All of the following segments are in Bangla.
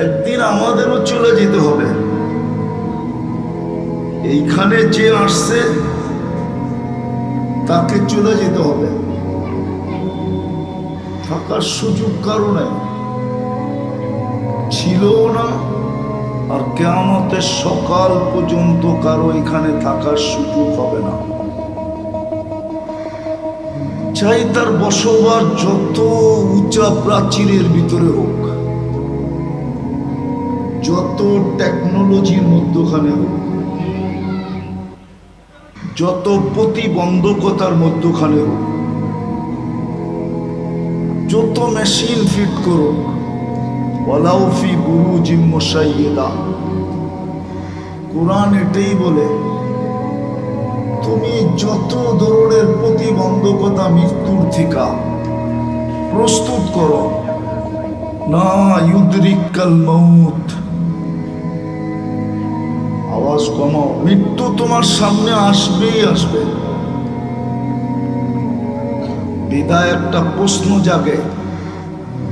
একদিন আমাদেরও চলে যেতে হবে। এইখানে যে আসছে তাকে চলে যেতে হবে, থাকার সুযোগ কারো নাই, ছিলও না, আর কিয়ামতের সকাল পর্যন্ত কারো এখানে থাকার সুযোগ হবে না। চাই তার বসবাস যত উঁচা প্রাচীরের ভিতরে হোক, যত টেকনোলজির মধ্যখানে হোক, যত প্রতিবন্ধকতার মধ্যখানে হোক, যত মেশিন ফিট করুক, ওয়ালাউ ফি বুরুজিম মুশাইয়্যিদা। কোরআন এটাই বলে, তুমি যত ধরনের প্রতিবন্ধকতা মৃত্যুর থেকে প্রস্তুত করো, না ইউদরিকাল মউত, আওয়াজ কমাও, মৃত্যু তোমার সামনে আসবেই আসবে। বিদায় একটা প্রশ্ন জাগে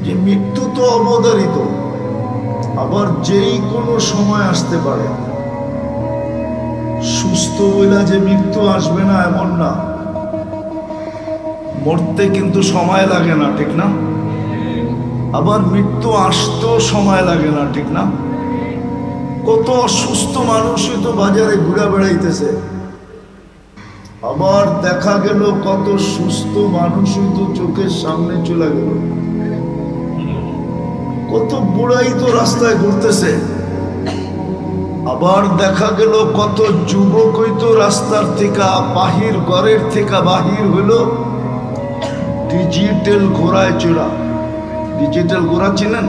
যে মৃত্যু তো অবধারিত, আবার যেই কোনো সময় আসতে পারে। সুস্থ হইলা যে মৃত্যু আসবে না এমন না, মরতে কিন্তু সময় লাগে না, ঠিক না? আবার মৃত্যু আসতেও সময় লাগে না, ঠিক না? কত অসুস্থ মানুষই তো বাজারে ঘুরে বেড়াইতেছে, আবার দেখা গেল কত সুস্থ মানুষই তো চোখের সামনে চলে গেল। কত বুড়াই তো রাস্তায় ঘুরতেছে, আবার দেখা গেল কত যুবকই তো রাস্তার থেকে বাহির, ঘরের থেকে বাহির হইল ডিজিটাল ঘোড়ায় চড়া। ডিজিটাল ঘোড়া চিনেন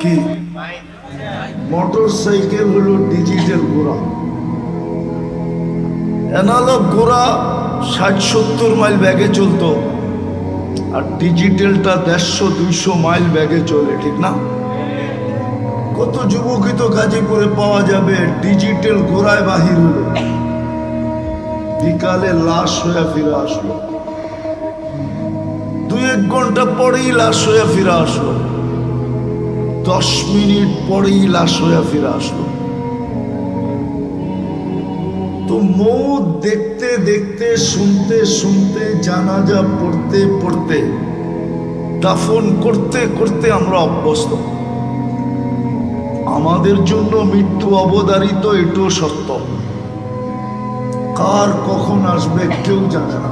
কি? মোটর সাইকেল হলো ডিজিটাল ঘোড়া। অ্যানালগ ঘোড়া 60-70 মাইল ব্যাগে চলতো, আর ডিজিটালটা 150-200 মাইল ব্যাগে চলে, ঠিক না? কত যুবকই তো গাজীপুরে পাওয়া যাবে ডিজিটাল ঘোড়ায় বাহির হলো, বিকালে লাশ হয়ে ফিরে আসলো, 2-1 ঘন্টা পরেই লাশ হয়ে ফিরে আসলো, 10 মিনিট পরেই লাশ হয়ে ফিরে আসলো। তো মৌত দেখতে দেখতে, শুনতে শুনতে, জানাজা পড়তে পড়তে, দাফন করতে করতে আমরা অভ্যস্ত। আমাদের জন্য মৃত্যু অবধারিত, এটাও সত্য। কার কখন আসবে কেউ জানে না,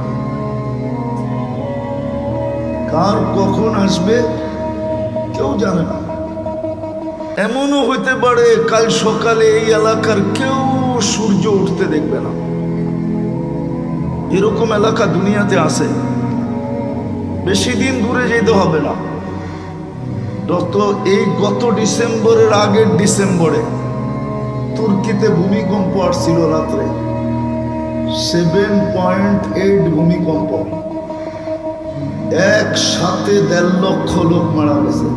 কার কখন আসবে কেউ জানে না। এমনও হইতে পারে কাল সকালে এই এলাকার কেউ সূর্য উঠতে দেখবে না, এরকম এলাকা দুনিয়াতে আছে। বেশি দিন দূরে যেতে হবে না, গত ডিসেম্বরের আগের ডিসেম্বরে তুর্কিতে ভূমিকম্প আসছিল রাত্রে, 7.8 ভূমিকম্প, একসাথে 1.5 লক্ষ লোক মারা গেছে,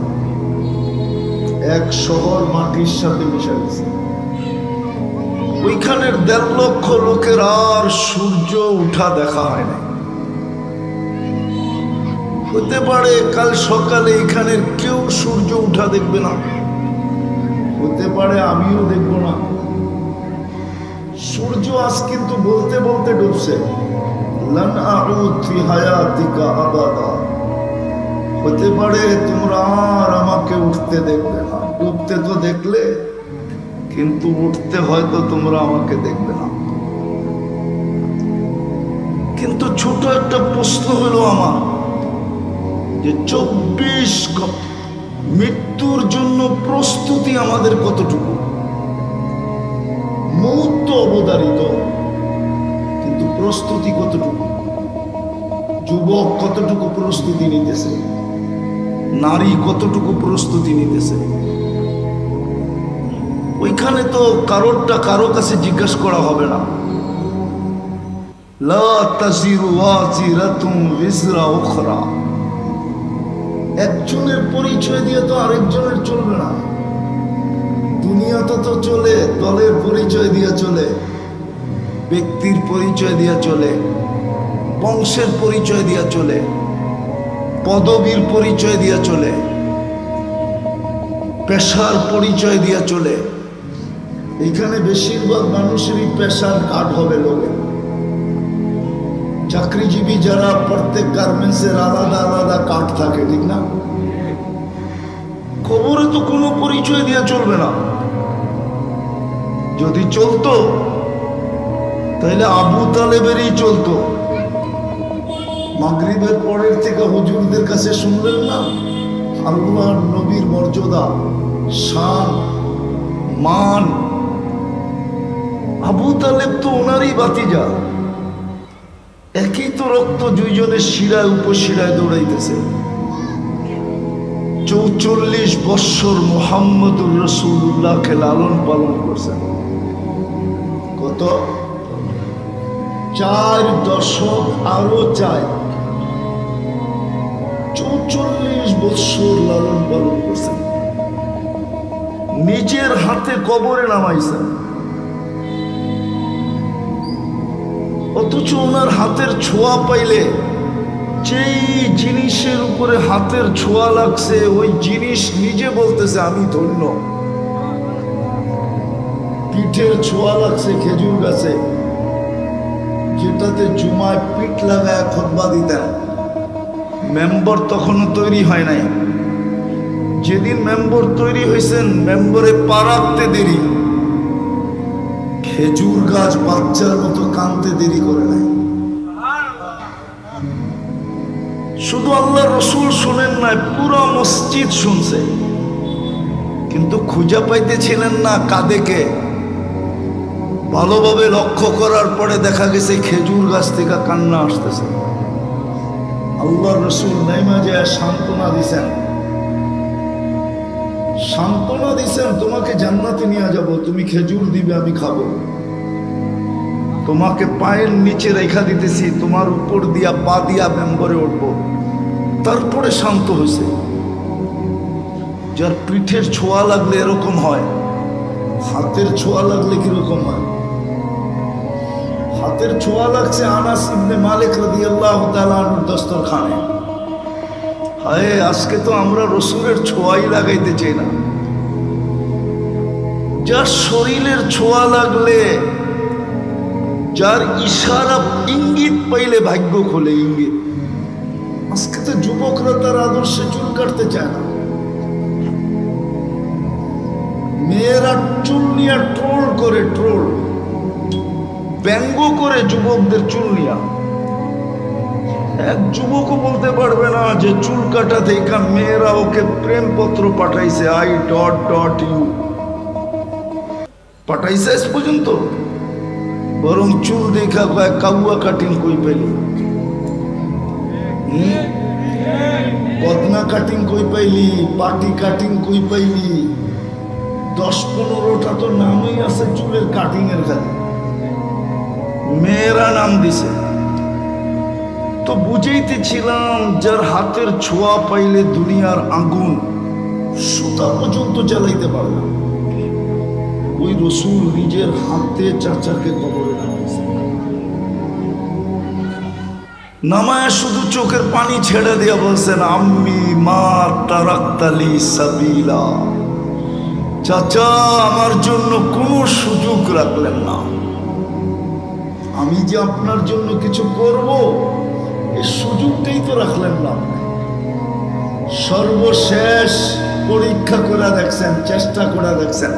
এক শহর মাটির সাথে মিশে গেছে। ওইখানের 1.5 লক্ষ লোকের আর সূর্য উঠা দেখা হয় না। হতে পারে কাল সকালে এখানের কেউ সূর্য উঠা দেখবে না, হতে পারে আমিও দেখব না। সূর্য আজ কিন্তু বলতে বলতে ডুবছে, লান আউদ ফি হায়াতিকা আবাদা। হতে পারে তোমরা আর আমাকে উঠতে দেখবে না, ডুবতে তো দেখলে, কিন্তু উঠতে হয়তো তোমরা আমাকে দেখবে না। কিন্তু ছোট একটা প্রশ্ন হলো আমার, যে 24 মৃত্যুর জন্য প্রস্তুতি আমাদের কতটুকু? মৌত তো অবধারিত, কিন্তু প্রস্তুতি কতটুকু? যুবক কতটুকু প্রস্তুতি নিতেছে, নারী কতটুকু প্রস্তুতি নিতেছে? ওইখানে তো কারো কাছে জিজ্ঞাসা করা হবে না। লা তাজিরু ওয়াজিরাতুন বিজরা উখরা। একজনের পরিচয় দিয়ে তো আরেকজনের চলবে না। দুনিয়া তো চলে দলের পরিচয় দিয়ে চলে, ব্যক্তির পরিচয় দিয়ে চলে, বংশের পরিচয় দিয়ে চলে, পদবীর পরিচয় দিয়ে চলে। পেশার পরিচয় দিয়ে চলে। এখানে বেশিরভাগ মানুষেরই পেশার কার্ড হবে লোকে। চাকরিজীবী যারা, প্রত্যেক গার্মেন্টসের আলাদা আলাদা কার্ড থাকে, ঠিক না? খবরে তো কোনো পরিচয় দিয়ে চলবে না। যদি চলতো তাহলে আবু তালেবেরই চলতো। মাগরিবের পরের থেকে হুজুরদের কাছে শুনলেন না আল্লাহর নবীর মর্যাদা, শান, মান। আবু তালেব তো ওনারই ভাতিজা, একই তো রক্ত, দুইজনের শিরায় উপশিরায় দৌড়াইতেছে। ৪৪ বৎসর মুহাম্মদুর রাসূলুল্লাহকে লালন পালন করছেন। কত? 4 দশক আরো ৪৪ বৎসর লালন পালন করছেন। নিজের হাতে কবরে নামাইছেন, অথচ ওনার হাতের ছোঁয়া পাইলে, যেই জিনিসের উপরে হাতের ছোঁয়া লাগছে ওই জিনিস নিজে বলতেছে আমি ধন্য। পিঠের ছোঁয়া লাগছে খেজুর গাছে, যেটাতে জুমায় পিঠ লাগায় খুতবা দিতেন। মেম্বর তখনও তৈরি হয় নাই। যেদিন মেম্বর তৈরি হয়েছেন, মেম্বরে পা রাখতে দেরি, খেজুর গাছ বাচ্চার মতো কাঁদতে দেরি করে নাই। শুধু আল্লাহ রসুল শুনেন নাই, পুরো মসজিদ শুনছে, কিন্তু খুঁজে পাইতেছিলেন না কাদেকে। ভালোভাবে লক্ষ্য করার পরে দেখা গেছে খেজুর গাছ থেকে কান্না আসতেছে। আল্লাহ রসুল নাইমা যায় সান্ত্বনা দিছেন, সান্ত্বনা দিছেন, তোমাকে জান্নাতে নিয়ে যাব, তুমি খেজুর দিবে আমি খাবো, তোমাকে পায়ের নিচে রেখা দিতেছি, তোমার উপর দিয়া পা দিয়া মেম্বরে উঠবো। তারপরে শান্ত হয়েছে। যার পিঠের ছোঁয়া লাগলে এরকম হয়, হাতের ছোঁয়া লাগলে কিরকম হয়? হাতের ছোঁয়া লাগছে আনাস ইবনে মালিক রাদিয়াল্লাহু তাআলা আনহুর দস্তরখানে। হায়, আজকে তো আমরা রসুলের ছোঁয়াই লাগাইতে চাই না। যার শরীরের ছোঁয়া লাগলে, যার ইশারা ইঙ্গিত পাইলে ভাগ্য খোলে, ইঙ্গিত। আজকে তো যুবকরা তার আদর্শে চুল কাটতে চায় না। মেয়েরা চুল নিয়ে ট্রোল করে, ট্রোল, ব্যঙ্গ করে যুবকদের চুল নিয়া। এক যুবকও বলতে পারবে না যে চুল কাটা দেখা মেয়েরা ওকে প্রেমপত্র পাঠাইছে, I.U পাঠাইছে আজ পর্যন্ত। বরং চুল দেখা কয় কাউয়া কাটিং কই পেলি, বদনা কাটিং কই পাইলি, পাটি কাটিং কই পাইলি। 10-15টা তো নামই আছে চুলের কাটিং এর খালি, মেয়েরা নাম দিছে। তো বুঝাইতেছিলাম, যার হাতের ছোঁয়া পাইলে দুনিয়ার আগুন সুতা পর্যন্ত জ্বালাইতে পারে না, ওই রসুল নিজের হাতে চাচাকে কবরে নামাইছে। নামায় শুধু চোখের পানি ছেড়ে দিয়া বলছেন, আম্মি মা তারাক্তালি সাবিলা। চাচা, আমার জন্য কোনো সুযোগ রাখলেন না, আমি যে আপনার জন্য কিছু করব এই সুযোগটাই তো রাখলেন না। সর্বশেষ পরীক্ষা করে দেখছেন, চেষ্টা করে দেখছেন,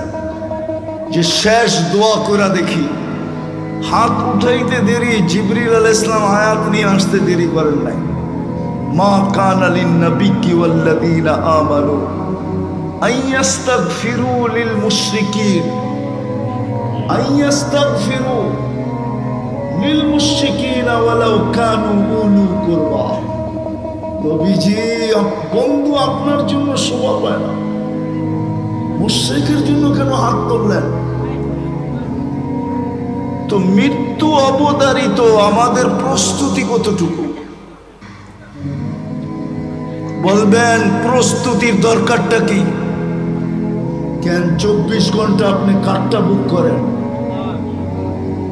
যে শেষ দোয়া করে দেখি। হাত উঠাইতে দেরি, জিবরিল আলাইহিস সালাম আয়াত নিয়ে আসতে দেরি করেন নাই। মা কানা লিন-নাবিয়্যি ওয়াল্লাযীনা আমানু আইয়াস্তাগফিরু লিল মুশরিকিন, আইয়াস্তাগফিরু লিল মুশরিকিন ওয়ালাউ কানু উলু কুরবা। নবীজি, বন্ধু আপনার জন্য শোভা পায় না, মুশরিকের জন্য কেন হাত তুললেন? তো মৃত্যু অবধারিত, আমাদের প্রস্তুতি কতটুকু? বলবেন প্রস্তুতির দরকারটা কি? কেন 24 ঘন্টা আপনি কারটা বুক করেন?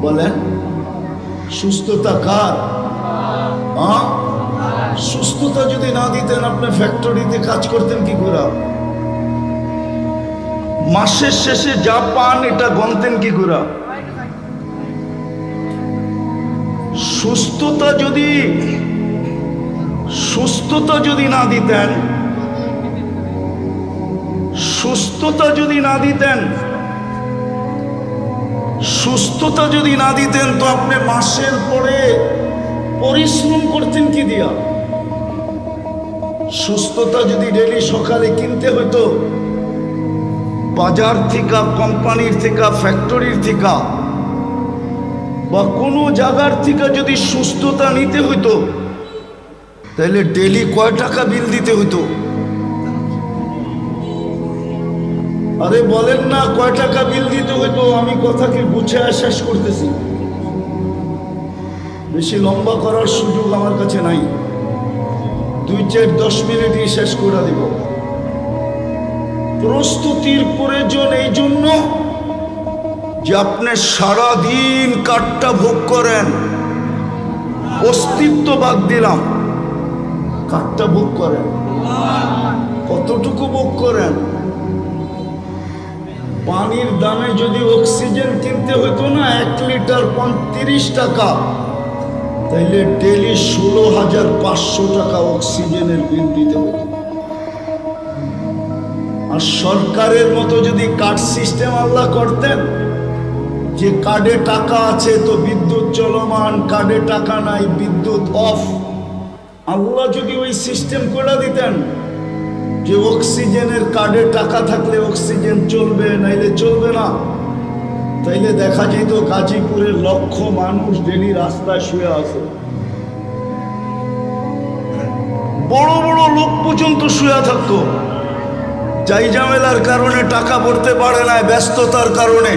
বলেন, সুস্থতা কার? সুস্থতা যদি না দিতেন, আপনি ফ্যাক্টরিতে কাজ করতেন কি করে? মাসের শেষে যা পান এটা গণতেন কি করে? সুস্থতা যদি না দিতেন, সুস্থতা যদি না দিতেন তো আপনি মাসের পরে পরিশ্রম করতেন কি দিয়া? সুস্থতা যদি ডেলি সকালে কিনতে হতো বাজার থেকে, কোম্পানির থেকে, ফ্যাক্টরির থেকে বা কোনো জায়গার থেকে যদি সুস্থতা নিতে হইতো তাহলে ডেলি কয় টাকা বিল দিতে হইতো? আরে বলেন না, কয় টাকা বিল দিতে হইতো? আমি কথাকে গুছিয়ে শেষ করতেছি, বেশি লম্বা করার সুযোগ আমার কাছে নাই। 2-4-10 মিনিটই শেষ করে দিব। প্রস্তুতির প্রয়োজন এই জন্য যে আপনি সারাদিন কাঠটা ভোগ করেন। অস্তিত্ব বাদ দিলাম, কাঠটা ভোগ করেন। কতটুকু ভোগ করেন? পানির দামে যদি অক্সিজেন কিনতে হতো না 1 লিটার 35 টাকা, তাইলে ডেলি 16,500 টাকা অক্সিজেনের বিল দিতে হতো। আর সরকারের মতো যদি কার্ড সিস্টেম আল্লাহ করতেন যে কার্ডে টাকা আছে তো বিদ্যুৎ চলমান, কার্ডে টাকা নাই বিদ্যুৎ অফ, আল্লাহ যদি ওই সিস্টেম করে দিতেন যে অক্সিজেনের কার্ডে টাকা থাকলে অক্সিজেন চলবে, নাইলে চলবে না, তাইলে দেখা যেত গাজীপুরের লক্ষ মানুষ ডেলি রাস্তায় শুয়ে আছে। বড় বড় লোক পর্যন্ত শুয়ে থাকতো, যাই ঝামেলার কারণে টাকা ভরতে পারে না, ব্যস্ততার কারণে।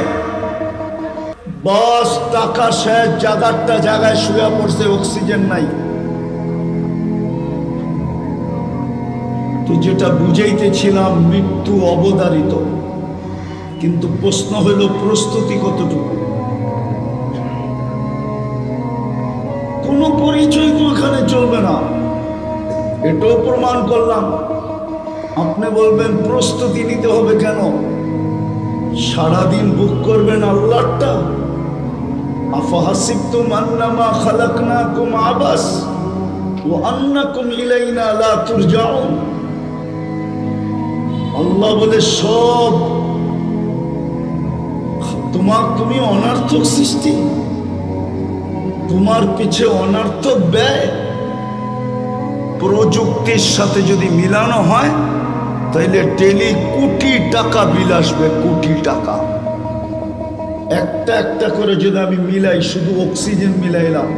বাস টাকা শেষ, জায়গায় শুয়ে পড়ছে, অক্সিজেন নাই। তো যেটা বুঝাইতেছিলাম, মৃত্যু অবধারিত, কিন্তু প্রশ্ন হলো প্রস্তুতি কতটুকু? কোনো পরিচয় তো এখানে চলবে না, এটাও প্রমাণ করলাম। আপনি বলবেন প্রস্তুতি নিতে হবে কেন? সারাদিন বুক করবেন আল্লাহটা। আফাহাসিবতুম আন্নামা খালাকনাকুম আবাস ওয়া আন্নাকুম ইলাইনা লা তুরজাউন। আল্লাহ বলে সব তুমি অনর্থক সৃষ্টি, তোমার পিছে অনর্থক ব্যয়। প্রযুক্তির সাথে যদি মিলানো হয় তাইলে ডেলি কোটি টাকা বিল আসবে, কোটি টাকা। একটা করে যদি আমি মিলাই, শুধু অক্সিজেন মিলাইলাম,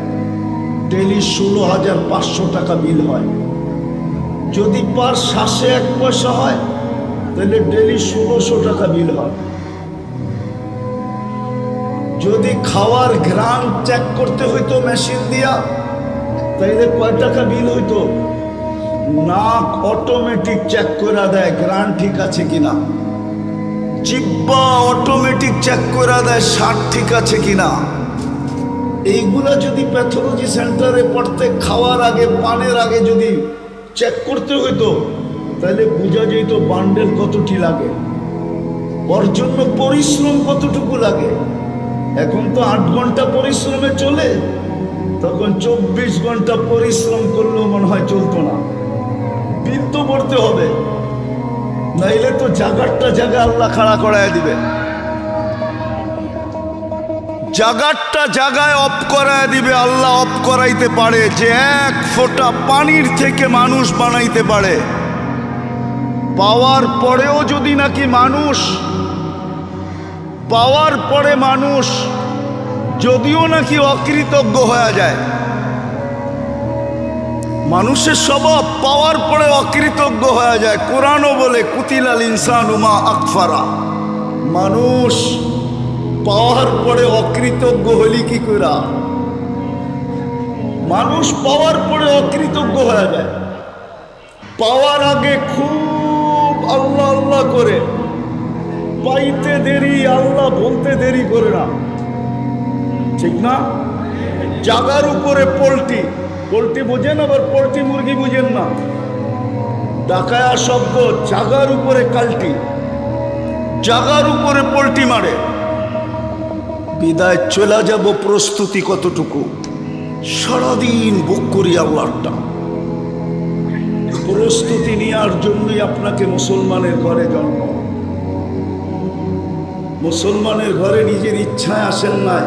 ডেলি 16,500 টাকা বিল হয়। যদি পার শ্বাসে 1 পয়সা হয় তাহলে ডেলি 1600 টাকা বিল হয়। যদি খাওয়ার ঘ্রাণ চেক করতে হইতো মেশিন দিয়া, তাইলে কয় টাকা বিল হইতো? নাক অটোমেটিক চেক করে দেয় ঘ্রাণ ঠিক আছে কিনা, জিহ্বা অটোমেটিক চেক করে দেয় স্বাদ ঠিক আছে কিনা। এইগুলা যদি প্যাথোলজি সেন্টারে পড়তে, খাওয়ার আগে, পানের আগে যদি চেক করতে হইতো তাহলে বোঝা যেত বান্ডেল কতটি লাগে, ওর জন্য পরিশ্রম কতটুকু লাগে। এখন তো 8 ঘন্টা পরিশ্রমে চলে, তখন 24 ঘন্টা পরিশ্রম করলেও মনে হয় চলতো না। বিল তো ভরতে হবে, নাইলে তো জায়গাটা আল্লাহ খাড়া করায় দিবে, জায়গায় অফ করায় দিবে। আল্লাহ অফ করাইতে পারে যে 1 ফোঁটা পানির থেকে মানুষ বানাইতে পারে। পাওয়ার পরেও যদি নাকি পাওয়ার পরে মানুষ যদিও নাকি অকৃতজ্ঞ হয়ে যায়, মানুষের স্বভাব পাওয়ার পরে অকৃতজ্ঞ হয়ে যায়। কোরআনও বলে কুতিলাল ইনসানু মা আকফারা। মানুষ পাওয়ার পরে অকৃতজ্ঞ হলি কি করা? মানুষ পাওয়ার পরে অকৃতজ্ঞ হয়ে যায়। পাওয়ার আগে খুব আল্লাহ আল্লাহ করে, পাইতে দেরি আল্লাহ বলতে দেরি করে না, ঠিক না? জাগার উপরে পোল্ট্রি বোঝেন, আবার পোল্ট্রি মুরগি বুঝেন না। ডাকায়া শব্দ, জাগার উপরে কাল্টি। জাগার উপরে পল্টি মারে। বিদায় চলে যাব, প্রস্তুতি কতটুকু? সারাদিন বুক করি আল্লাহটা। প্রস্তুতি নেওয়ার জন্যই আপনাকে মুসলমানের ঘরে জন্ম। মুসলমানের ঘরে নিজের ইচ্ছায় আসেন নাই,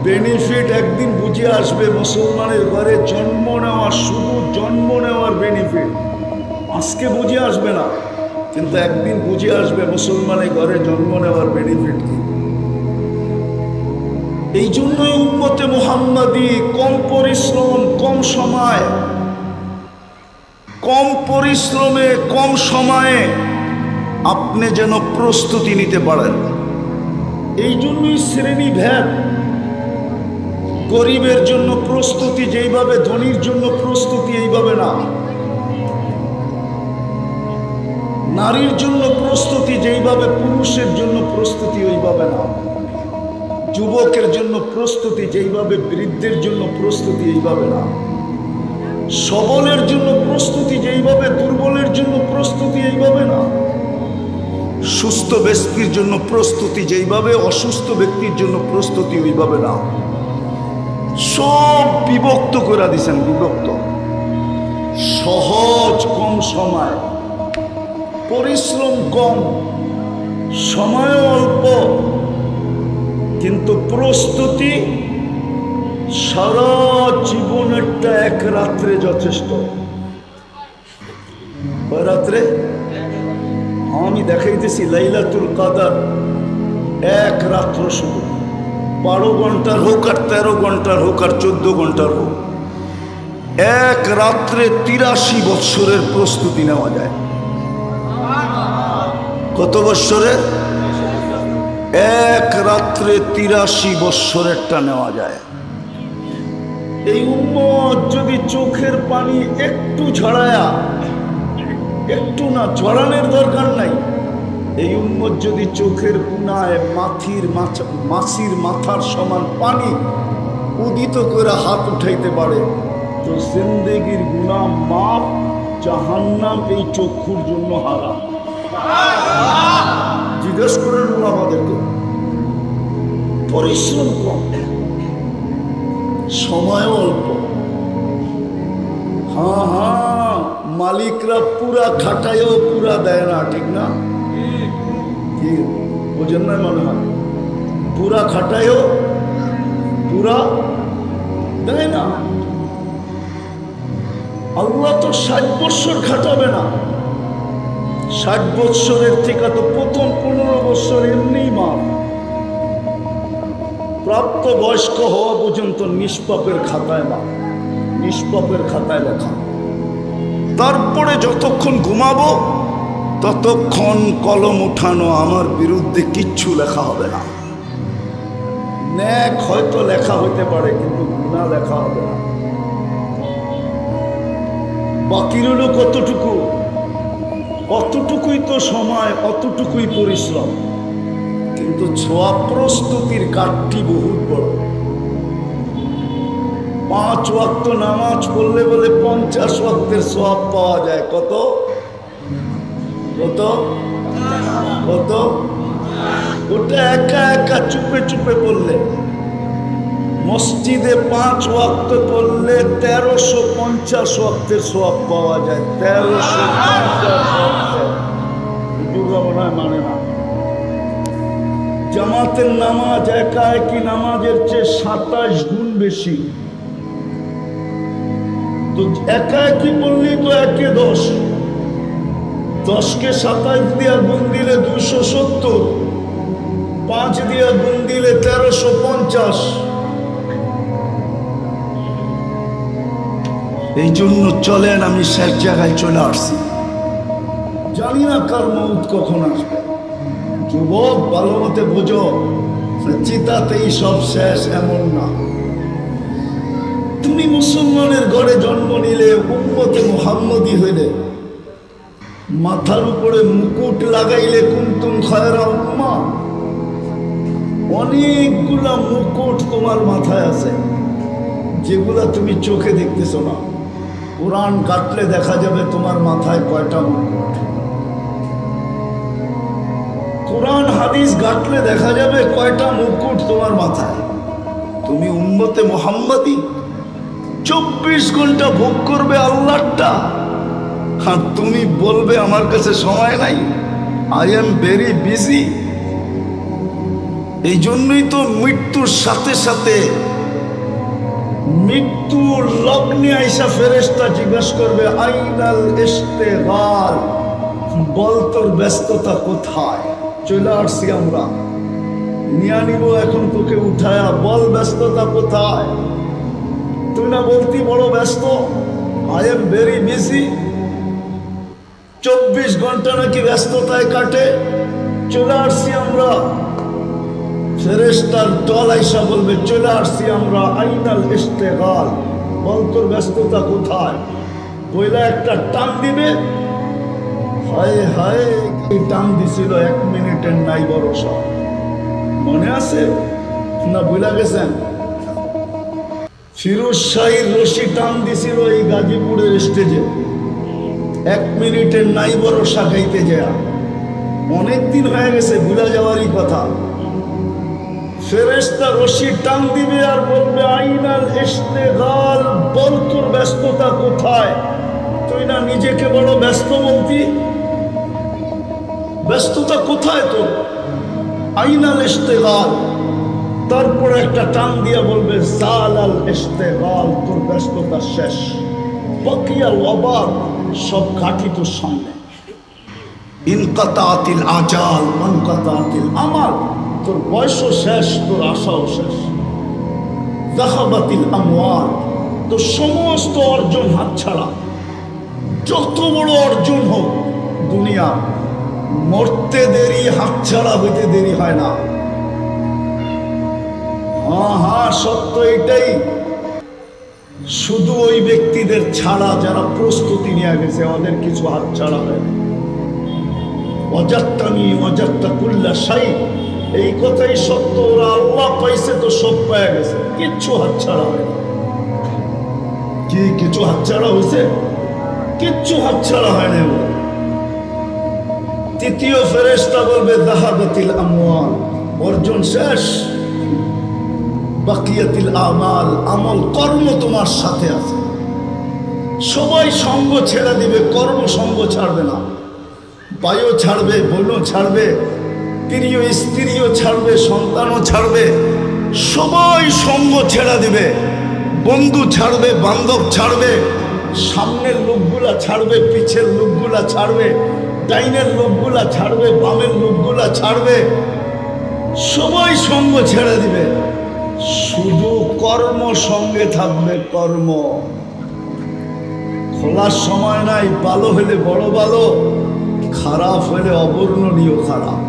বেনিফিট একদিন বুঝে আসবে। মুসলমানের ঘরে জন্ম নেওয়া, শুধু জন্ম নেওয়ার বেনিফিট আজকে বুঝে আসবে না, কিন্তু একদিন বুঝে আসবে মুসলমানের ঘরে জন্ম নেওয়ার বেনিফিট কি। এই জন্যই উম্মতে মুহাম্মাদি কম পরিশ্রম, কম সময়, কম পরিশ্রমে কম সময়ে আপনি যেন প্রস্তুতি নিতে পারেন। এই জন্যই শ্রেণী ভেদ। গরিবের জন্য প্রস্তুতি যেইভাবে, ধনীর জন্য প্রস্তুতি এইভাবে না। নারীর জন্য প্রস্তুতি যেইভাবে, পুরুষের জন্য প্রস্তুতি ওইভাবে না। যুবকের জন্য প্রস্তুতি যেইভাবে, বৃদ্ধের জন্য প্রস্তুতি এইভাবে না। সবলের জন্য প্রস্তুতি যেইভাবে, দুর্বলের জন্য প্রস্তুতি এইভাবে না। সুস্থ ব্যক্তির জন্য প্রস্তুতি যেইভাবে, অসুস্থ ব্যক্তির জন্য প্রস্তুতি ওইভাবে না। সব বিভক্ত করে দিয়েছেন, বিভক্ত। সহজ, কম সময়, পরিশ্রম কম, সময় অল্প, কিন্তু প্রস্তুতি সারা জীবনেরটা এক রাত্রে যথেষ্ট। কয় রাত্রে? আমি দেখাইতেছি লাইলাতুল কদর এক রাত্র, শুধু 12 ঘন্টার হোক আর 13 ঘন্টার হোক আর 14 ঘন্টার হোক, এক রাত্রে 83 বৎসরের প্রস্তুতি নেওয়া যায়। কত বৎসরের? এক রাত্রে 83 বৎসরেরটা নেওয়া যায়। এই উম্মত যদি চোখের পানি একটু ঝরায়া, একটু না, ঝরানোর দরকার নাই, এই উম্মত যদি চোখের কোনায় মাছির মাথার সমান পানি উদিত করে হাত উঠাইতে পারে, তো জিন্দেগির গুনাহ মাফ, জাহান্নাম এই চক্ষুর জন্য হারাম। জিজ্ঞেস করেন আমাদেরকে। পরিশ্রম কম, সময় অল্প। হ্যাঁ, মালিকরা পুরা খাটায়ও পুরা দেয় না, ঠিক না? কি বোঝেন না? মনে হয় পুরা খাটায়ও পুরা দেয় না। আল্লাহ তো 60 বৎসর খাটাবে না। 60 বৎসরের থেকে তো প্রথম 15 বৎসর এমনি মাপ। প্রাপ্ত বয়স্ক হওয়া পর্যন্ত নিষ্পাপের খাতায় মাপ, নিষ্পাপের খাতায় লেখা। তারপরে যতক্ষণ ঘুমাবো ততক্ষণ কলম উঠানো, আমার বিরুদ্ধে কিচ্ছু লেখা হবে না। নেক হয়তো লেখা হইতে পারে, কিন্তু গুনাহ লেখা হবে না। বাকি রইল কতটুকু? অতটুকুই তো সময়, অতটুকুই পরিশ্রম, কিন্তু ছোঁয়া প্রস্তুতির কাঠটি বহুত বড়। 5 ওয়াক্ত নামাজ পড়লে বলে 50 ওয়াক্তের সওয়াব পাওয়া যায়। কত কত কত? ওটা একা একা চুপে চুপে পড়লে। মসজিদে 5 ওয়াক্ত পড়লে 1350 ওয়াক্তের সওয়াব পাওয়া যায়। 1350 মনে হয় মানে না। জামাতের নামাজ একা একই নামাজের চেয়ে 27 গুণ বেশি। তো একা একই পড়লেই তো 1 10, 10কে 27 দিয়া গুণ দিলে 270, 5 দিয়া গুণ দিলে 1350। এই জন্য চলেন, আমি শেষ জায়গায় চলে আসছি। জানি না কার মউত কখন আসবে। যুবক, ভালো মতে বোঝো, চিতাতেই সব শেষ এমন না। তুমি মুসলমানের ঘরে জন্ম নিলে, উম্মতে মুহাম্মদী হইলে, মাথার উপরে মুকুট লাগাইলে কুনতুম খায়রা উম্মাহ। অনেকগুলা মুকুট তোমার মাথায় আছে, যেগুলা তুমি চোখে দেখতেছো না। কোরআন কাটলে দেখা যাবে তোমার মাথায় কয়টা মুকুট। হাদিস ঘাটলে দেখা যাবে কয়টা মুকুট তোমার মাথায়। তুমি উম্মতে মুহাম্মাদি 24 ঘন্টা ভোগ করবে আল্লাহটা, আর তুমি বলবে আমার কাছে সময় নাই, আই এম ভেরি বিজি। এই জন্যই তো মৃত্যুর সাথে সাথে মৃত্যুর লগ্নে আইসা ফেরেশতা জিজ্ঞাসা করবে আইনাল ইশতিগাল, বল তোর ব্যস্ততা কোথায়। চলে আসছি আমরা, নিয়ে নিব এখন তোকে উঠায়া, বল ব্যস্ততা কোথায়। তুই না বলতি বড় ব্যস্ত, আই এম ভেরি বিজি। 24 ঘন্টা নাকি ব্যস্ততায় কাটে। চলে আসছি আমরা, ফেরেশতার দল আইসা বলবে চলে আসছি আমরা, আইনাল ইশতিগাল, বল তোর ব্যস্ততা কোথায়। পয়লা একটা টান দিবে, হায় হায় কি টান দিছিল, 1 মিনিটের নাই ভরসা। মনে আছে না ভুলা গেছেন? ফিরোজ শাহীর রশি টান দিছিল এই গাজীপুরের স্টেজে, 1 মিনিটের নাই ভরসা গাইতে যায়। অনেকদিন হয়ে গেছে, ভুলা যাওয়ারই কথা। ফেরেশতা রশি টান দিবে আর বলবে আইনাল ইশতিগাল, বল তোর ব্যস্ততা কোথায়। তুই না নিজেকে বড় ব্যস্ত বলতি, ব্যস্ততা কোথায় তোর, আইনাল ইশতিগাল। তারপরে একটা টান দিয়া বলবে জালাল ইশতিগাল, তোর ব্যস্ততা শেষ, বাকিয়াল ওয়াবাদ, সব কাঠি তোর সামনে। ইনকাতাতিল আজাল ওয়ানকাতাতিল আমাল, তোর বয়সও শেষ, তোর আশাও শেষ। যাহাবাতিল আমওয়াল, তোর সমস্ত অর্জন হাতছাড়া। যত বড় অর্জন হোক দুনিয়া, মরতে দেরি, হাতছাড়া হইতে দেরি হয় না। হ্যাঁ হ্যাঁ, সত্য এটাই। শুধু ওই ব্যক্তিদের ছাড়া যারা প্রস্তুতি নিয়ে গেছে, ওদের কিছু হাতছাড়া হয় না। ওয়াজাত্তানি ওয়াজাত্তা কুল্লা শাই, এই কথাই সত্য। ওরা আল্লাহ পাইছে তো সব পায় গেছে, কিচ্ছু হাতছাড়া হয় না। কি কিছু হাতছাড়া হয়েছে? কিচ্ছু হাতছাড়া হয় না। তৃতীয় ফেরেশতা বলবে যাহাবাতিল আমওয়াল, অর্জন শেষ। বাকিয়াতিল আমাল, আমল কর্ম তোমার সাথে আছে। সবাই সঙ্গ ছেড়ে দিবে, কর্ম সঙ্গ ছাড়বে না। ভাইও ছাড়বে, বোনও ছাড়বে, প্রিয় স্ত্রীও ছাড়বে, সন্তানও ছাড়বে। সবাই সঙ্গ ছেড়ে দিবে, বন্ধু ছাড়বে, বান্ধব ছাড়বে, সামনের লোকগুলা ছাড়বে, পিছের লোকগুলা ছাড়বে, ডাইনের লোকগুলা ছাড়বে, বামের লোকগুলা ছাড়বে। সবাই সঙ্গ ছেড়ে দিবে, শুধু কর্ম সঙ্গে থাকবে। কর্ম খোলার সময় নাই। ভালো হলে বড় ভালো, খারাপ হলে অবর্ণনীয় খারাপ।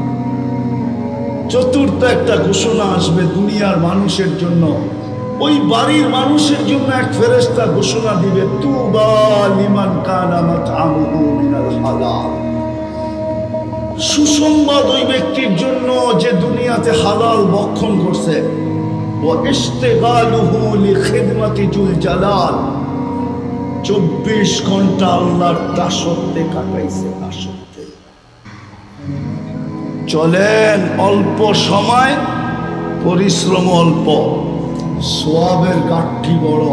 চতুর্থ একটা ঘোষণা আসবে দুনিয়ার মানুষের জন্য। ওই বাড়ির মানুষের জন্য এক ফেরেশতা ঘোষণা দিবে, তুবা লিমান কানা মাতআমুহু মিনাল হালাল। সুসংবাদ ওই ব্যক্তির জন্য যে দুনিয়াতে হালাল ভক্ষণ করছে। ওয়া ইশতিগালুহু লিখিদমাতি জুল জালাল, 24 ঘন্টা আল্লাহর দাসত্বে কাটাইছে। দাসত্বে চলেন, অল্প সময়, পরিশ্রম অল্প, সওয়াবের গাঠি বড়,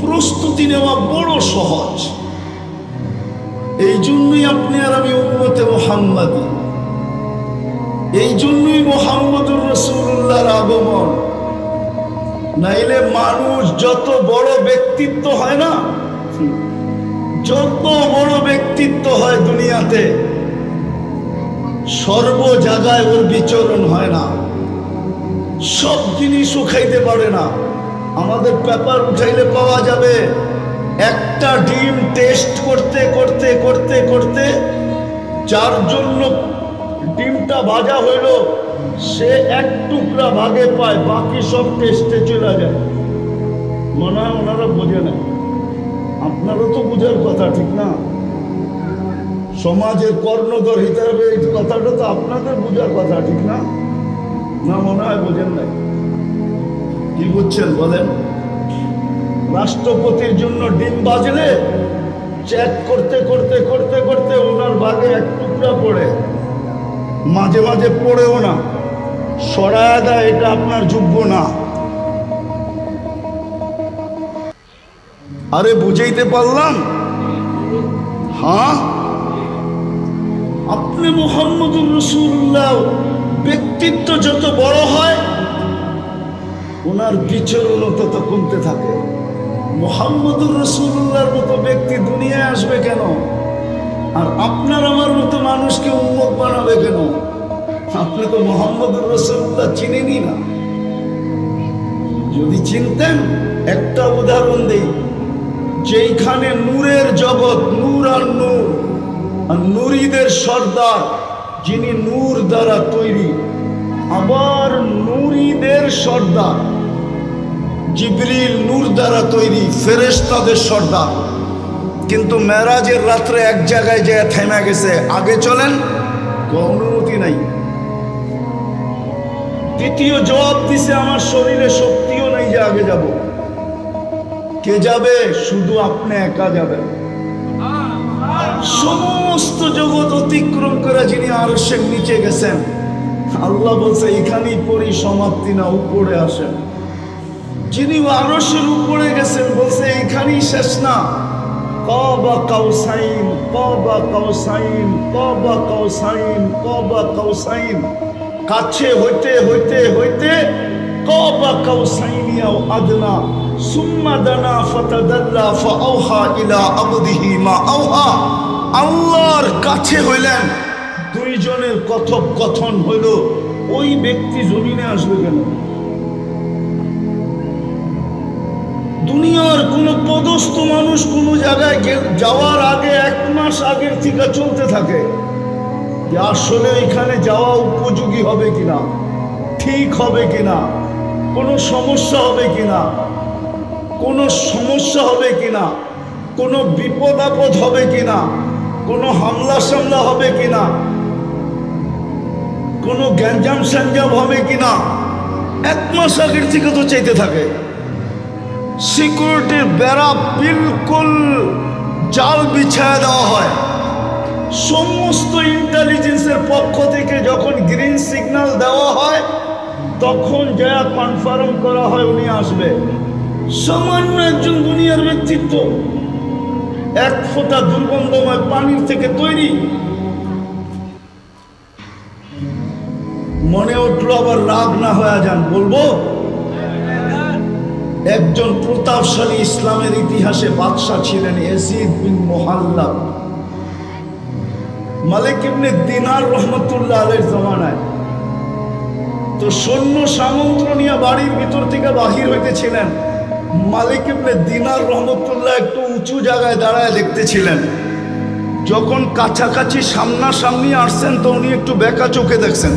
প্রস্তুতি নেওয়া বড় সহজ। এই জন্যই আপনি আর আমি উম্মতে মুহাম্মাদি, এই জন্যই মুহাম্মদুর রাসূলুল্লাহর আগমন। নাইলে মানুষ যত বড় ব্যক্তিত্ব হয় না, যত বড় ব্যক্তিত্ব হয় দুনিয়াতে, সর্ব জায়গায় ওর বিচরণ হয় না, সব জিনিস খাইতে পারে না। আমাদের পেপার উঠাইলে পাওয়া যাবে, একটা ডিম টেস্ট করতে করতে করতে করতে যার জন্য ডিমটা ভাজা হইল, সে 1 টুকরা ভাগে পায়, বাকি সব টেস্টে চলে যায়। মনে হয় ওনারা বোঝে না। আপনারও তো বোঝার কথা, ঠিক না? সমাজের কর্ণধর হিসাবে এই কথাটা তো আপনাদের বোঝার কথা, ঠিক না? না, মনে হয় বোঝেন নাই। কি বুঝছেন বলেন? রাষ্ট্রপতির জন্য ডিম বাজলে চেক করতে করতে করতে করতে ওনার ভাগে 1 টুকরা পড়ে, মাঝে মাঝে পড়েও না, সরায়া দেয়, এটা আপনার যোগ্য না। আরে বুঝাইতে পারলাম? হ্যাঁ, আপনি মুহাম্মদুর রাসূলুল্লাহ ব্যক্তিত্ব যত বড় হয় ওনার বিচরণও তত কমতে থাকে। মুহাম্মদুর রাসূলুল্লাহর মতো ব্যক্তি দুনিয়ায় আসবে কেন? আর আপনার আমার মতো মানুষকে উম্মত বানাবে কেন? আপনি তো মুহাম্মদুর রাসূলুল্লাহ চিনেনই না। যদি চিনতেন, একটা উদাহরণ দেই, যেইখানে নূরের জগৎ, নূর আর নূর, আর নুরীদের সর্দার যিনি নূর দ্বারা তৈরি, আবার নুরীদের সর্দার জিবরিল নূর দ্বারা তৈরি, ফেরেশতাদের সর্দার। কিন্তু মেরাজের রাত্রে এক জায়গায় যেয়ে থেমে গেছে, আগে চলেন, অনুমতি নাই। দ্বিতীয় জবাব দিছে, আমার শরীরে শক্তিও নাই যে আগে যাব। কে যাবে? শুধু আপনি একা যাবেন। সমস্ত জগৎ অতিক্রম করে যিনি আরশের নিচে গেছেন, আল্লাহ বলছে এখানেই পরিসমাপ্তি না, উপরে আসেন। যিনি আরশের উপরে গেছেন বলছে এখানেই শেষ না, কাবা কাউসাইন, কাবা কাউসাইন, কাবা কাউসাইন, কাবা কাউসাইন, কাছে হইতে হইতে হইতে কাবা কাউসাইনিয়া আদনা সুম্মা দানা ফাতাদাল্লা ফাআওহা ইলা আবদিহি মা আওহা। আল্লাহর কাছে হইলেন, দুইজনের কথোপকথন হইল, ওই ব্যক্তি জমিনে আসবে কেন? দুনিয়ার কোন পদস্থ মানুষ কোন জায়গায় যাওয়ার আগে 1 মাস আগের থেকে চলতে থাকে যে আসলে এখানে যাওয়া উপযোগী হবে কিনা, ঠিক হবে কিনা, কোনো সমস্যা হবে কিনা, কোনো সমস্যা হবে কিনা, কোনো বিপদ আপদ হবে কিনা, কোনো হামলা সামলা হবে কিনা, কোনো গ্যাঞ্জাম স্যাঞ্জাম হবে কিনা, 1 মাস আগের থেকে তো চাইতে থাকে। সিকিউরিটির বেড়া বিলকুল জাল বিছায়া দেওয়া হয়। সমস্ত ইন্টেলিজেন্সের পক্ষ থেকে যখন গ্রিন সিগন্যাল দেওয়া হয় তখন যা কনফার্ম করা হয় উনি আসবে। সামান্য একজন দুনিয়ার ব্যক্তিত্ব, 1 ফোঁটা দুর্গন্ধময় পানির থেকে তৈরি। মনে উঠলো আবার রাগ না হয়ে যান, বলবো একজন প্রতাপশালী ইসলামের ইতিহাসে বাদশাহ ছিলেন ইয়াজিদ বিন মুহাল্লাব। মালিক ইবনে দিনার রহমতুল্লাহ আলাইহির জামানায় তো সৈন্য সামন্ত নিয়ে বাড়ির ভিতর থেকে বাহির হইতেছিলেন। মালিক ইবনে দিনার রহমতুল্লাহ একটু উঁচু জায়গায় দাঁড়ায় দেখতেছিলেন। যখন কাছাকাছি সামনাসামনি আসছেন তো উনি একটু বেঁকা চোখে দেখছেন।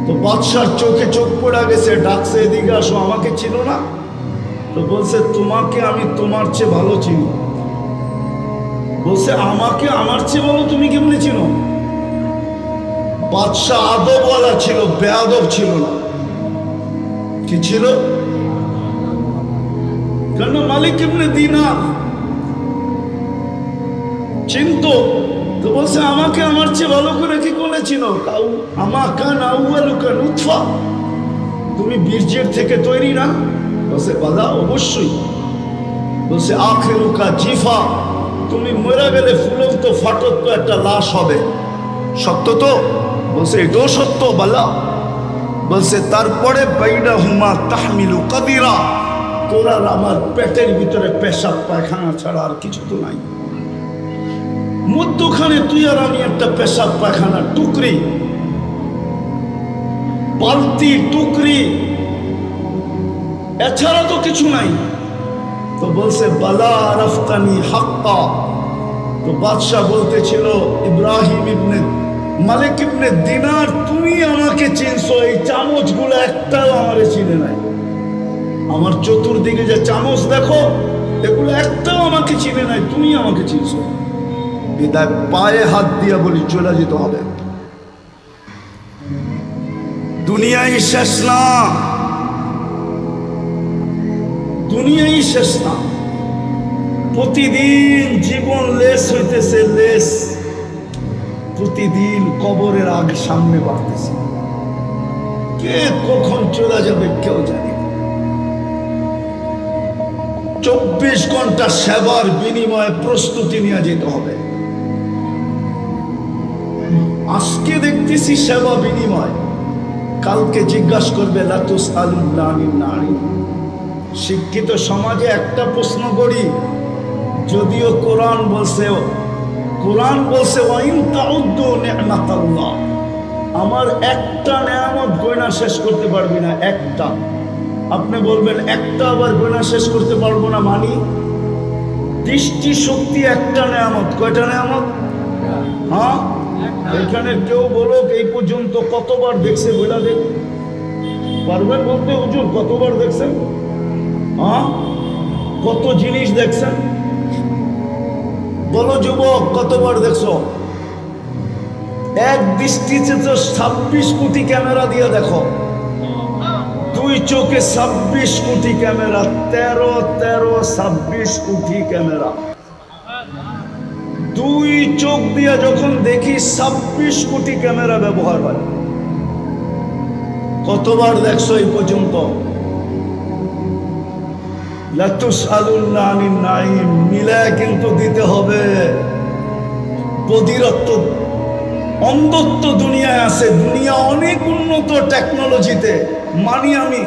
তো বাদশার চোখে চোখ পড়া গেছে, ডাকছে এদিকে আসো, আমাকে চিনো না? তো বলছে তোমাকে আমি তোমার চেয়ে ভালো চিনি। বলছে আমাকে আমার চেয়ে ভালো তুমি কেমনে চিনো? বাদশাহ আদবওয়ালা ছিল, বেয়াদব ছিল না। কি ছিল? কেন? মালিক ইবনে দিনার চিনতো। তো বলছে আমাকে আমার চেয়ে ভালো করে কি করে চিনো? আমাকান আউয়ালুকা নুতফা, তুমি বীর্যের থেকে তৈরি না? বলছে বালা, অবশ্যই। বলছে আখিরুকা জিফা, তুমি মরে গেলে ফুলন্ত ফাটত একটা লাশ হবে, সত্য তো? বলছে এটাও সত্য। বালা। বলছে তারপরে বাইনাহুমা তাহমিলু কাদিরা, তোরা আমার পেটের ভিতরে পেশাব পায়খানা ছাড়া আর কিছু তো নাই। মধ্যখানে তুই আর আমি একটা পেশাব পায়খানার টুকরি, বালতি টুকরি, এছাড়া তো কিছু নাই। তো বলছে বালা আরাফতানি হাক্কা। তো বাদশাহ বলতেছিল ইব্রাহিম ইবনে মালিক ইবনে দিনার, তুমি আমাকে চিনছো, এই চামচগুলো একটাও আমারে চিনে নাই। আমার চতুর্দিকে যে চামচ দেখো এগুলো একটাও আমাকে চিনে নাই, তুমি আমাকে চিনছো। বিদায় পায়ে হাত দিয়া বলি চলে যেতে হবে। দুনিয়াই শেষ না, দুনিয়াই শেষ না। প্রতিদিন জীবন লেস হইতেছে, লেস। প্রতিদিন কবরের আগ সামনে বাড়তেছে, কে কখন চলে যাবে কেউ জানে না। 24 ঘন্টা সেবার বিনিময়ে প্রস্তুতি নিয়ে যেতে হবে। আজকে দেখতেছি সেবা বিনিময়, কালকে জিজ্ঞাসা করবে লাতুসআলুনা আনিন নাঈম। শিক্ষিত সমাজে একটা প্রশ্ন করি, যদিও কোরআন বলছে ওয়াইন তাউদ্দু নি'মাতাল্লাহ, আমার একটা নেয়ামত গয়না শেষ করতে পারবি না, একটা। আপনি বলবেন একটা আবার গয়না শেষ করতে পারবো না মানি? দৃষ্টি শক্তি একটা নেয়ামত, কয়টা নেয়ামত? হ্যাঁ, এখানে কেউ বলো এই পর্যন্ত কতবার দেখছে বইলা দেখ, পারবেন বলতে? হুজুর কতবার দেখছেন? হ্যাঁ, কত জিনিস দেখছেন বলো যুবক, কতবার দেখছো? এক দৃষ্টিতে তো 26 কোটি ক্যামেরা দিয়ে দেখো, দুই চোখে 26 কোটি ক্যামেরা, 26 কোটি ক্যামেরা। দুই চোখ দিয়ে যখন দেখি 26 কোটি ক্যামেরা ব্যবহার হয়। কতবার দেখছো এই পর্যন্ত? লাতুসআলুনা আনিন নাঈম মিলায় কিন্তু দিতে হবে। বধিরত্ব, অন্ধত্ব দুনিয়ায় আছে, দুনিয়া অনেক উন্নত টেকনোলজিতে মানি আমি।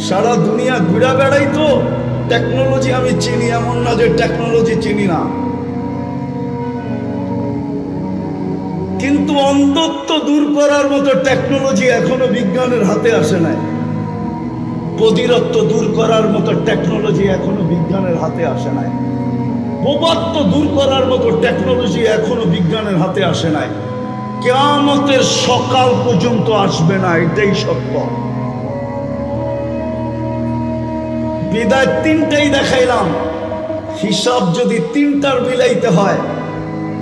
সারা দুনিয়া ঘুরে বেড়াই তো, টেকনোলজি আমি চিনি, এমন না যে টেকনোলজি চিনি না। কিন্তু অন্ধত্ব দূর করার মতো টেকনোলজি এখনো বিজ্ঞানের হাতে আসে নাই। বধিরত্ব দূর করার মতো টেকনোলজি এখনো বিজ্ঞানের হাতে আসে নাই। বোবাত্ব দূর করার মতো টেকনোলজি এখনো বিজ্ঞানের হাতে আসে নাই। কিয়ামতের সকাল পর্যন্ত আসবে না, এটাই সত্য। বিদায় তিনটাই দেখাইলাম, হিসাব যদি তিনটার মিলাইতে হয়,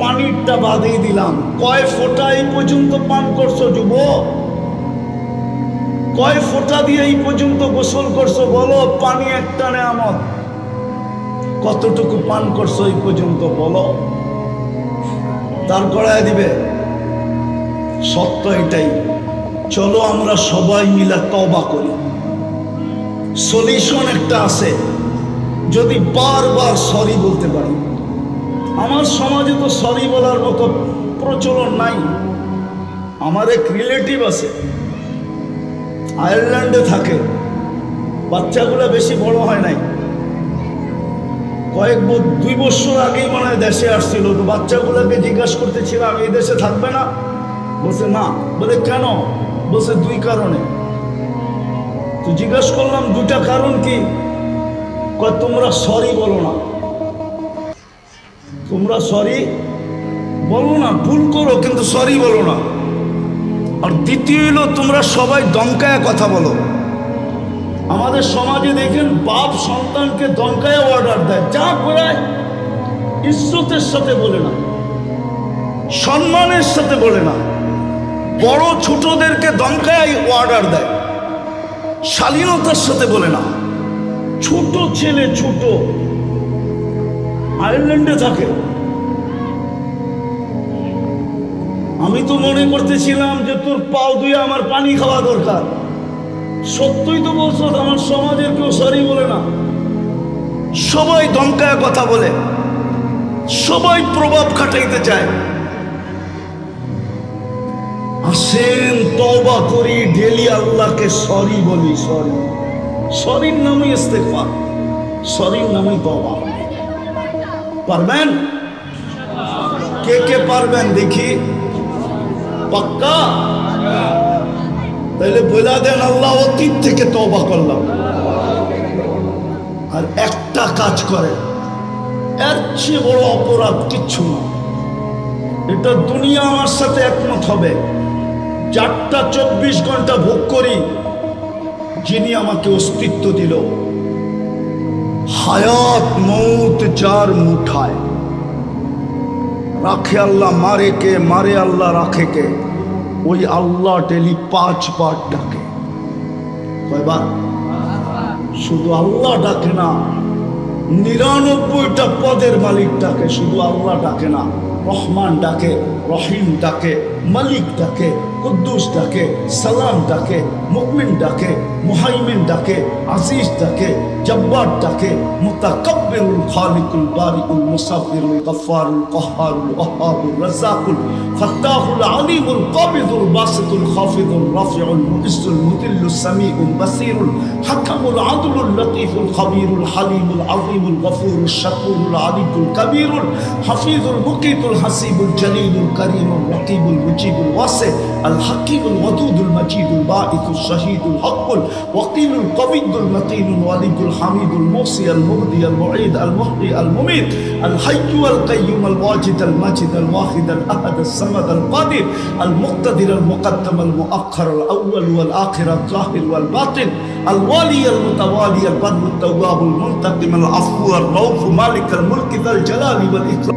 পানিরটা বাদই দিলাম। কয় ফোঁটা এই পর্যন্ত পান করছো যুবক? কয় ফোঁটা দিয়ে এই পর্যন্ত গোসল করছো বলো? পানি একটা নেয়ামত, কতটুকু পান করছো এই পর্যন্ত বলো? দাঁড় করায় দিবে। সত্য এটাই। চলো আমরা সবাই মিলে তওবা করি। সলিউশন একটা আছে, যদি বারবার সরি বলতে পারি। আমার সমাজে তো সরি বলার মতো প্রচলন নাই। আমার এক রিলেটিভ আছে, আয়ারল্যান্ডে থাকে, বাচ্চাগুলো বেশি বড় হয় নাই, 2 বছর আগেই মনে হয় দেশে আসছিল। তো বাচ্চাগুলোকে জিজ্ঞাসা করতেছিলাম এই দেশে থাকবে না? বলছে না। বলে কেন? বলছে 2 কারণে। তো জিজ্ঞাসা করলাম 2টা কারণ কি? কয় তোমরা সরি বলো না, তোমরা সরি বলো না, ভুল করো কিন্তু সরি বলো না। আর দ্বিতীয় হলো তোমরা সবাই দমকায় কথা বলো। আমাদের সমাজে দেখেন বাপ সন্তানকে দমকায় অর্ডার দেয়, যা করায় ইজ্জতের সাথে বলে না, সম্মানের সাথে বলে না। বড় ছোটদেরকে দমকায় অর্ডার দেয়, শালীনতার সাথে বলে না। ছোট ছেলে, ছোট, আয়ারল্যান্ডে থাকে। আমি তো মনে করতেছিলাম যে তোর পাও ধুয়ে আমার পানি খাওয়া দরকার। সত্যই তো বলছো, আমার সমাজের কেউ সরি বলে না, সবাই দমকায় কথা বলে, সবাই প্রভাব খাটাইতে চায়। আসেন তওবা করি, ডেলি আল্লাহকে সরি বলি। সরি, সরির নামই ইস্তেগফার, সরির নামই তওবা। পারবেন? কে কে পারবেন দেখি? পাক্কা? তাহলে বলে দেন আল্লাহ অতীত থেকে তওবা করলাম। আর একটা কাজ করে, এর চেয়ে বড় অপরাধ কিচ্ছু না। এটা দুনিয়া আমার সাথে একমত হবে। 24 ঘন্টা ভোগ করি যিনি আমাকে অস্তিত্ব দিল। হায়াত মৌত যার মুঠায়, রাখে আল্লাহ, মারে কে? মারে আল্লাহ, রাখে কে? ওই আল্লাহ ডেলি 5 বার ডাকে। কয়বার? শুধু আল্লাহ ডাকে না, 99টা পদের মালিক ডাকে, শুধু আল্লাহ ডাকে না। রহমান ডাকে, রহিম ডাকে, মালিক ডাকে, কুদ্দুস ডাকে, সালাম ডাকে, মুমিন ডাকে, মুহাইমিন ডাকে, আজিজ ডাকে, জব্বার ডাকে, মুতাকাব্বিরুল খালিকুল বারিকুল মুসাব্বিরুল গফফারুল কহ্হারুল ওয়াহ্হাবুর রাজ্জাকুল ফাত্তাহুল আলিমুল কাবিদুল বাসিতুল খাফিদুল রাফিউল মুইজ্জুল মুদিল্লুস সামিউল বাসিরুল হাকামুল আদলুল লতীফুল খবীরুল হালিমুল আযীমুল গফুরুল শাকুরুল আলিকুল কবীরুল হাফিজুল মুকিতুল হাসিবুল জলিলুল করিমুল রকিবুল মুজিবুল ওয়াসি আল হাকিমুল ওয়াদুদুল মজিদুল বাঈসুল শাহীদুল হকুল ওয়াকিলুল কবিয়ুল মতিনুল ওয়ালিদুল হামিদুল মুসি আল মুবদি আল মুঈদ আল মুহয়ি আল মুমীত আল হাইয়্যু আল কাইয়্যুম আল ওয়াজিদ আল মাজিদ আল ওয়াহিদ আল আহাদ আল সামাদ আল কাদির আল মুক্তাদির আল মুকদ্দম আল মুআখ্খার আল আউয়াল ওয়াল আখির আল যাহির ওয়াল বাতিন আল ওয়ালি আল মুতাওয়ালি আল বাররু আত তাওয়াবুল মুনতাকিম আল আফু আর রাউফ মালিক আল মুলক যাল জালালি ওয়াল ইকরাম